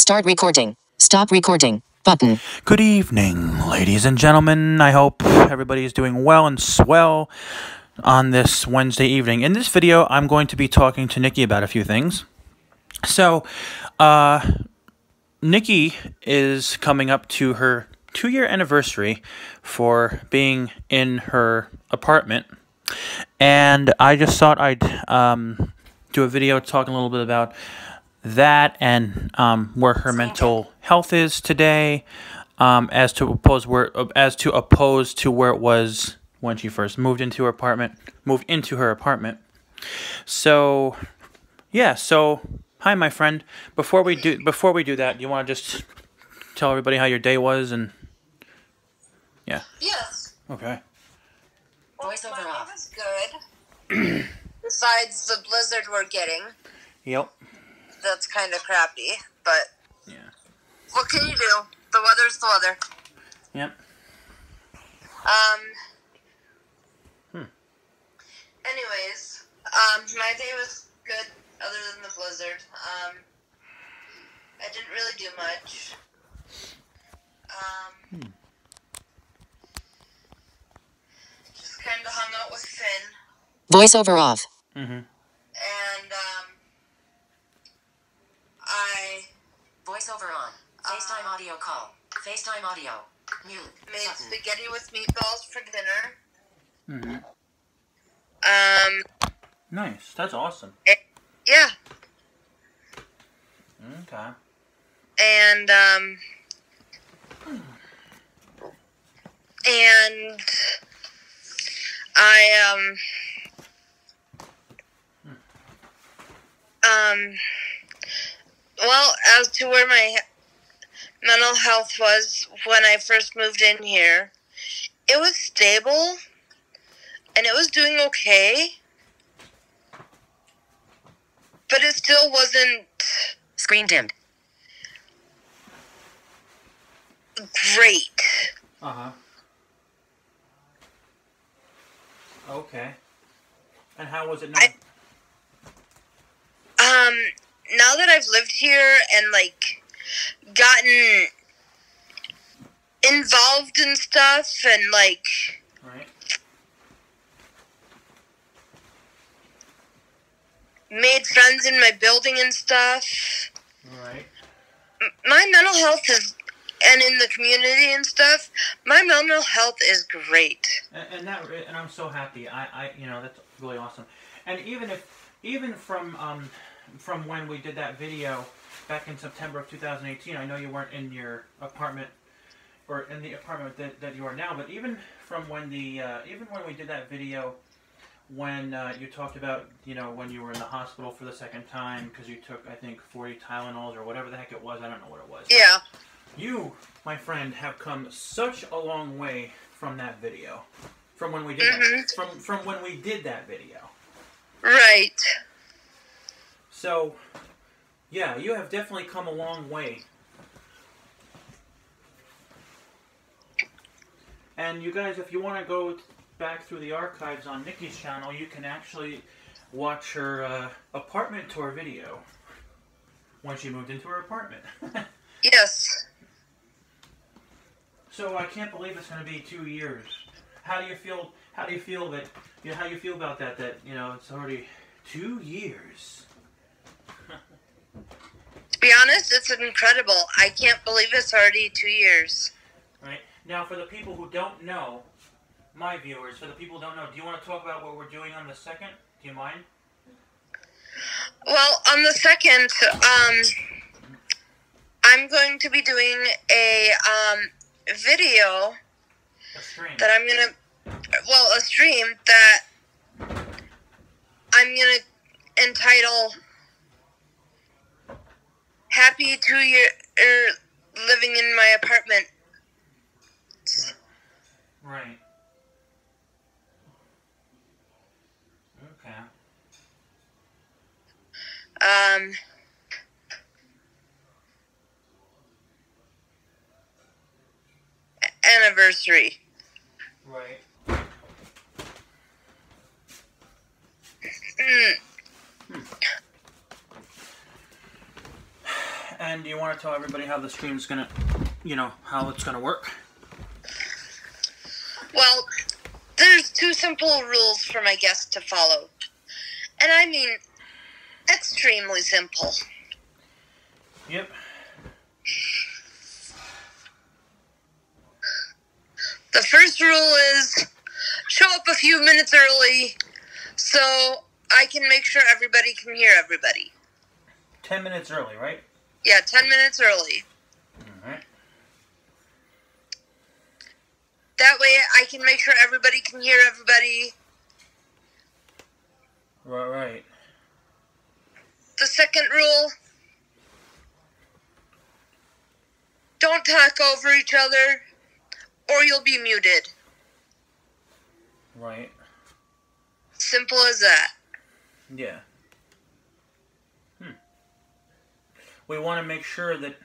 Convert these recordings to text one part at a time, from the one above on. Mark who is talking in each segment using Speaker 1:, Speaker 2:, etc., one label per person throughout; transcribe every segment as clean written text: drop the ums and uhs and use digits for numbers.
Speaker 1: Start recording. Stop recording. Button.
Speaker 2: Good evening, ladies and gentlemen. I hope everybody is doing well and swell on this Wednesday evening. In this video, I'm going to be talking to Nikki about a few things. So, Nikki is coming up to her 2-year anniversary for being in her apartment. And I just thought I'd do a video talking a little bit about that and where her mental health is today, as to oppose to where it was when she first moved into her apartment. So, yeah. So, hi, my friend. Before we do that, do you want to just tell everybody how your day was and yeah.
Speaker 3: Yes.
Speaker 2: Okay.
Speaker 3: Well, my day was good. Besides the blizzard we're getting.
Speaker 2: Yep.
Speaker 3: That's kind of crappy, but
Speaker 2: yeah.
Speaker 3: What can you do? The weather's the weather.
Speaker 2: Yep.
Speaker 3: Anyways, my day was good other than the blizzard. I didn't really do much. Just kind of hung out with Finn.
Speaker 1: Voiceover off.
Speaker 3: And,
Speaker 1: Voiceover on. FaceTime audio call. FaceTime audio. Mute.
Speaker 3: Made spaghetti with meatballs for dinner.
Speaker 2: Nice. That's awesome.
Speaker 3: Yeah.
Speaker 2: Okay.
Speaker 3: And well, as to where my mental health was when I first moved in here, it was stable, and it was doing okay, but it still wasn't...
Speaker 1: Screen dimmed.
Speaker 3: Great.
Speaker 2: Uh-huh. Okay. And how was it now?
Speaker 3: Now that I've lived here and, gotten involved in stuff and,
Speaker 2: Right.
Speaker 3: made friends in my building and stuff.
Speaker 2: Right.
Speaker 3: My mental health is, and in the community and stuff, my mental health is great.
Speaker 2: And I'm so happy. I that's really awesome. And even from when we did that video back in September of 2018, I know you weren't in your apartment or in the apartment that you are now, but even when we did that video when you talked about, when you were in the hospital for the second time because you took, I think, 40 Tylenols or whatever the heck it was. I don't know what it was.
Speaker 3: Yeah.
Speaker 2: You, my friend, have come such a long way from that video. From when we did that. From when we did that video.
Speaker 3: Right.
Speaker 2: So, yeah, you have definitely come a long way. And you guys, if you want to go back through the archives on Nikki's channel, you can actually watch her apartment tour video when she moved into her apartment.
Speaker 3: Yes.
Speaker 2: So I can't believe it's going to be 2 years. How do you feel? How do you feel that? How do you feel about that? That it's already 2 years.
Speaker 3: To be honest, it's incredible. I can't believe it's already 2 years.
Speaker 2: Right. Now, for the people who don't know, my viewers, for the people who don't know, do you want to talk about what we're doing on the 2nd? Do you mind?
Speaker 3: Well, on the 2nd, I'm going to be doing a video
Speaker 2: A stream.
Speaker 3: that I'm going to, a stream that I'm going to entitle Happy 2-Year Living in My Apartment.
Speaker 2: Right. Okay.
Speaker 3: Anniversary.
Speaker 2: Right. And do you want to tell everybody how the stream's gonna, how it's gonna work?
Speaker 3: Well, there's 2 simple rules for my guests to follow. And I mean, extremely simple.
Speaker 2: Yep.
Speaker 3: The first rule is show up a few minutes early so I can make sure everybody can hear everybody.
Speaker 2: 10 minutes early, right?
Speaker 3: Yeah, 10 minutes early.
Speaker 2: Alright.
Speaker 3: That way I can make sure everybody can hear everybody.
Speaker 2: Right.
Speaker 3: The second rule, don't talk over each other or you'll be muted.
Speaker 2: Right.
Speaker 3: Simple as that.
Speaker 2: Yeah. We want to make sure that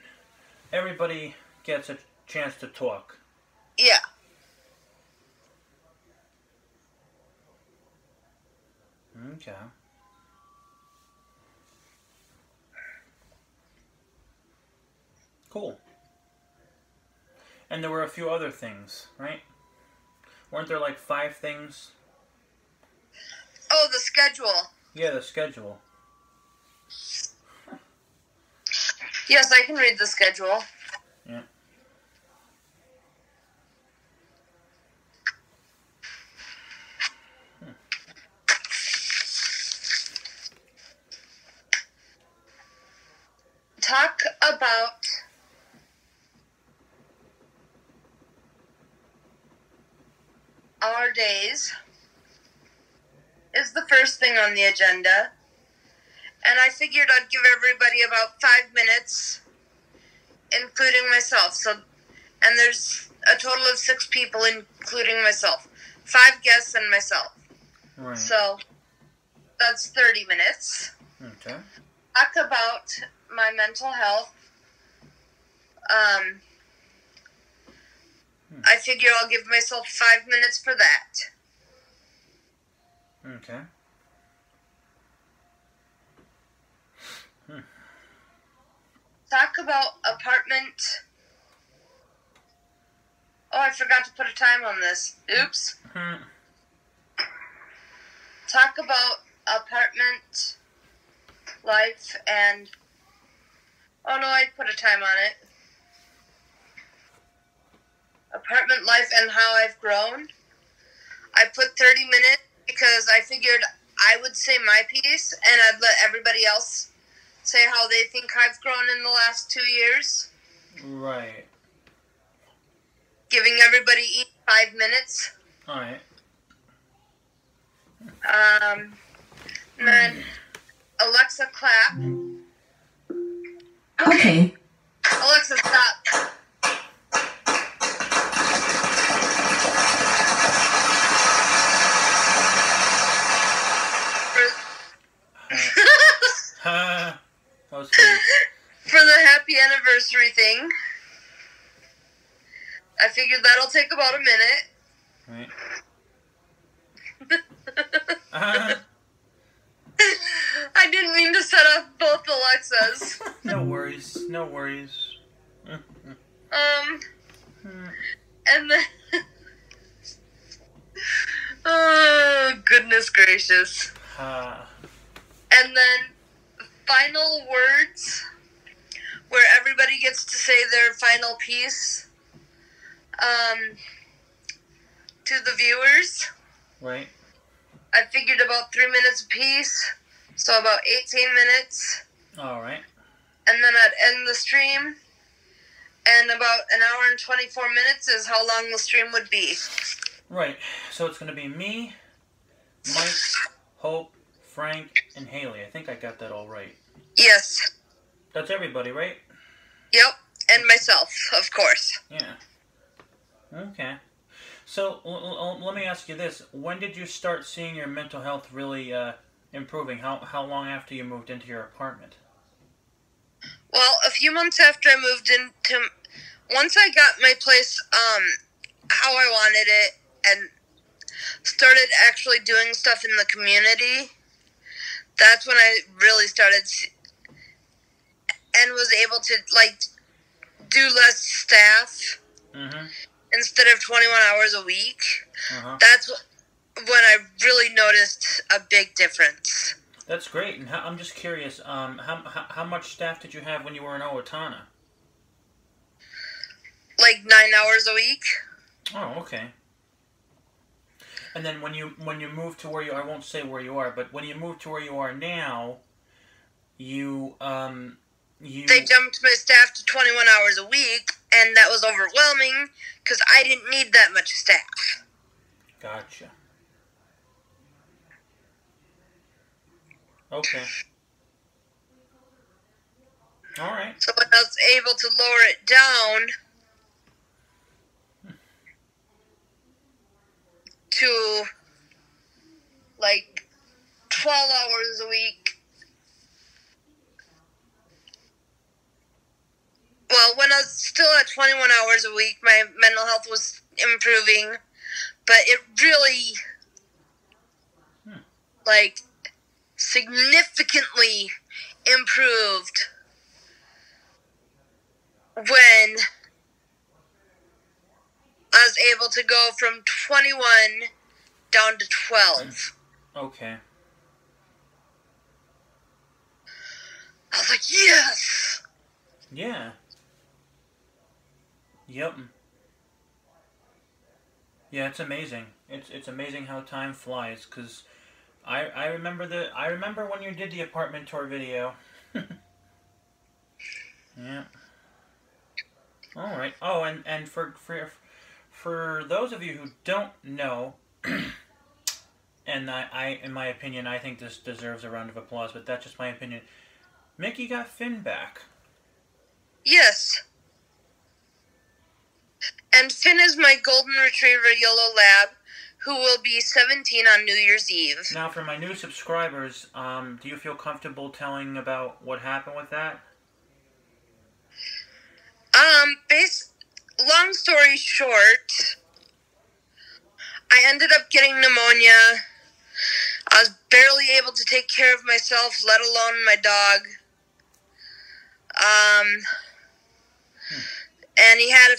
Speaker 2: everybody gets a chance to talk.
Speaker 3: Yeah.
Speaker 2: Okay. Cool. And there were a few other things, right? Weren't there like 5 things?
Speaker 3: Oh, the schedule.
Speaker 2: Yeah, the schedule.
Speaker 3: Yes, I can read the schedule.
Speaker 2: Yeah.
Speaker 3: Talk about our days is the first thing on the agenda. And I figured I'd give everybody about 5 minutes, including myself. And there's a total of 6 people, including myself. 5 guests and myself.
Speaker 2: Right.
Speaker 3: So that's 30 minutes.
Speaker 2: Okay.
Speaker 3: Talk about my mental health. I figure I'll give myself 5 minutes for that.
Speaker 2: Okay.
Speaker 3: Talk about apartment. Oh, I forgot to put a time on this. Oops. Talk about apartment life and... Oh no, I put a time on it. Apartment life and how I've grown. I put 30 minutes because I figured I would say my piece and I'd let everybody else say how they think I've grown in the last 2 years.
Speaker 2: Right.
Speaker 3: Giving everybody each 5 minutes.
Speaker 2: Alright.
Speaker 3: And then Alexa clap.
Speaker 4: Okay.
Speaker 3: Alexa stop.
Speaker 2: That was funny.
Speaker 3: For the happy anniversary thing. I figured that'll take about a minute.
Speaker 2: Right.
Speaker 3: I didn't mean to set up both Alexas.
Speaker 2: No worries. No worries.
Speaker 3: And then... Oh, goodness gracious. And then final words, where everybody gets to say their final piece to the viewers.
Speaker 2: Right.
Speaker 3: I figured about 3 minutes apiece, so about 18 minutes.
Speaker 2: Alright.
Speaker 3: And then I'd end the stream, and about an hour and 24 minutes is how long the stream would be.
Speaker 2: Right. So it's going to be me, Mike, Hope, Frank, and Haley. I think I got that all right.
Speaker 3: Yes.
Speaker 2: That's everybody, right?
Speaker 3: Yep. And myself, of course.
Speaker 2: Yeah. Okay. So, let me ask you this. When did you start seeing your mental health really improving? How long after you moved into your apartment?
Speaker 3: Well, a few months after I moved into... Once I got my place how I wanted it and started actually doing stuff in the community, that's when I really started and was able to, like, do less staff instead of 21 hours a week. That's when I really noticed a big difference.
Speaker 2: That's great. And I'm just curious, how much staff did you have when you were in Owatonna?
Speaker 3: Like 9 hours a week.
Speaker 2: Oh, okay. And then when you moved to where I won't say where you are, but when you moved to where you are now, you they
Speaker 3: jumped my staff to 21 hours a week, and that was overwhelming because I didn't need that much staff.
Speaker 2: Gotcha. Okay. All right.
Speaker 3: So when I was able to lower it down to like 12 hours a week. Well, when I was still at 21 hours a week, my mental health was improving, but it really, like, significantly improved when I was able to go from 21 down to 12.
Speaker 2: Okay.
Speaker 3: I was like, yes!
Speaker 2: Yeah. Yep. Yeah, it's amazing. It's amazing how time flies, because I remember when you did the apartment tour video. Yeah. All right. Oh, and for those of you who don't know, and I in my opinion, I think this deserves a round of applause, but that's just my opinion. Mickey got Finn back.
Speaker 3: Yes. And Finn is my golden retriever yellow lab, who will be 17 on New Year's Eve.
Speaker 2: Now, for my new subscribers, do you feel comfortable telling about what happened with that?
Speaker 3: Long story short, I ended up getting pneumonia. I was barely able to take care of myself, let alone my dog. And he had a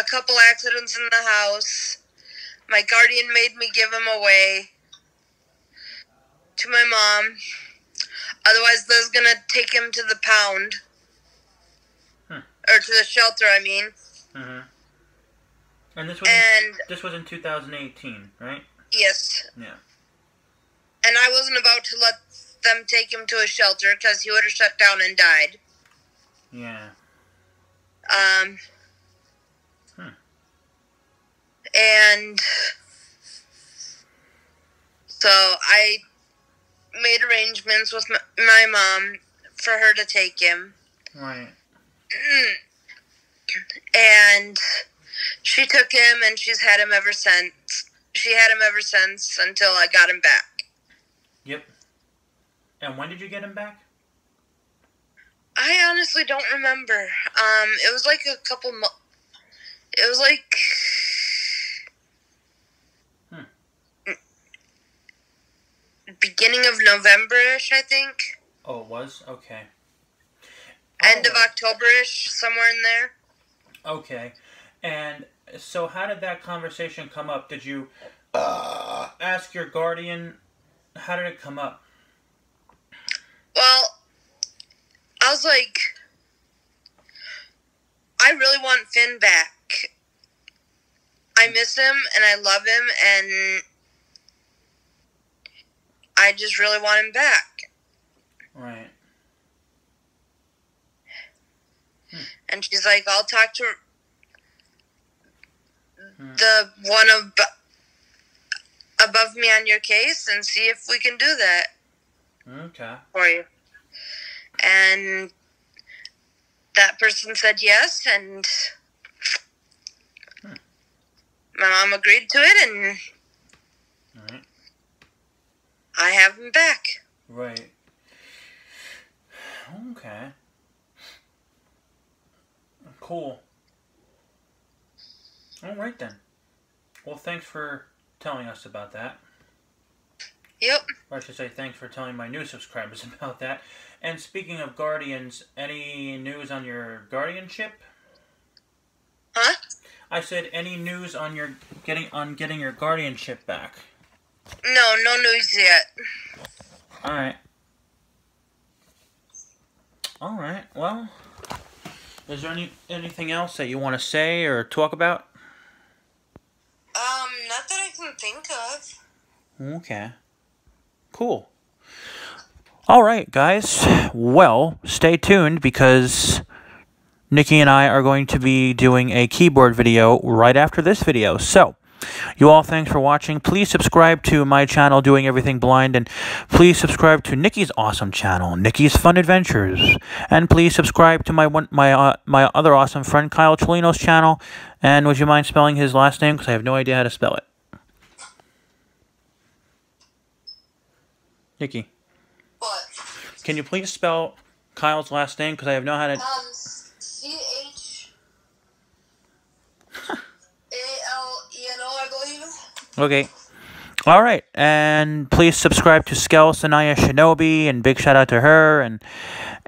Speaker 3: couple accidents in the house. My guardian made me give him away to my mom. Otherwise, Liz gonna take him to the pound. Or to the shelter, I mean.
Speaker 2: And this was in 2018, right?
Speaker 3: Yes.
Speaker 2: Yeah.
Speaker 3: And I wasn't about to let them take him to a shelter because he would have shut down and died.
Speaker 2: Yeah.
Speaker 3: And so I made arrangements with my mom for her to take him.
Speaker 2: Right.
Speaker 3: And she took him, and she's had him ever since. She had him ever since until I got him back.
Speaker 2: Yep. And when did you get him back?
Speaker 3: I honestly don't remember. It was like a couple months. It was like beginning of November-ish, I think.
Speaker 2: Oh, it was? Okay.
Speaker 3: End of October-ish, somewhere in there.
Speaker 2: Okay. And so how did that conversation come up? Did you ask your guardian? How did it come up?
Speaker 3: Well, I was like, I really want Finn back. I miss him, and I love him, and I just really want him back.
Speaker 2: Right.
Speaker 3: And she's like, I'll talk to the one above me on your case and see if we can do that.
Speaker 2: Okay.
Speaker 3: For you. And that person said yes, and my mom agreed to it, and
Speaker 2: Right.
Speaker 3: I have him back.
Speaker 2: Right. Okay. Cool. All right then. Well, thanks for telling us about that.
Speaker 3: Yep.
Speaker 2: Or I should say thanks for telling my new subscribers about that. And speaking of guardians, any news on your guardianship?
Speaker 3: Huh?
Speaker 2: I said any news on your getting your guardianship back?
Speaker 3: No, no news yet.
Speaker 2: Alright. Alright, well, is there anything else that you want to say or talk about?
Speaker 3: Not that I can think of.
Speaker 2: Okay. Cool. Alright, guys. Well, stay tuned because Nikki and I are going to be doing a keyboard video right after this video. So, you all, thanks for watching. Please subscribe to my channel, Doing Everything Blind, and please subscribe to Nikki's awesome channel, Nikki's Fun Adventures. And please subscribe to my other awesome friend, Kyle Cholino's channel. And would you mind spelling his last name? Because I have no idea how to spell it. Nikki.
Speaker 3: What?
Speaker 2: Can you please spell Kyle's last name? Because I have no how to...
Speaker 3: C-H-A-L-E-N-O, I believe.
Speaker 2: Okay. Alright. And please subscribe to Skel Sanaya Shinobi. And big shout out to her.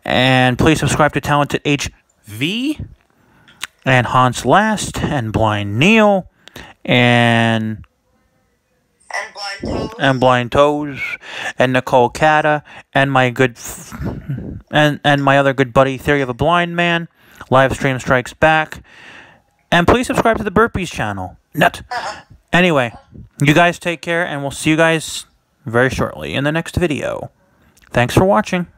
Speaker 2: And please subscribe to Talented HV. And Hans Last. And Blind Neil. And Blind Toes, and Nicole Cata, and my good and my other good buddy Theory of a Blind Man. Livestream Strikes Back, and please subscribe to the Burpees channel. Anyway, you guys take care, and we'll see you guys very shortly in the next video. Thanks for watching.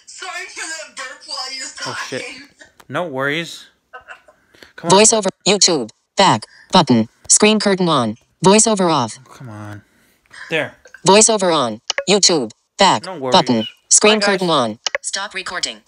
Speaker 3: Sorry for that burp while you was talking.
Speaker 2: Oh shit! No worries. Come on.
Speaker 1: Voiceover. YouTube. Back. Button. Screen curtain on. Voiceover off.
Speaker 2: Come on. There.
Speaker 1: Voiceover on. YouTube. Back.
Speaker 2: No worries.
Speaker 1: Button. Screen
Speaker 2: Bye, guys.
Speaker 1: curtain on. Stop recording.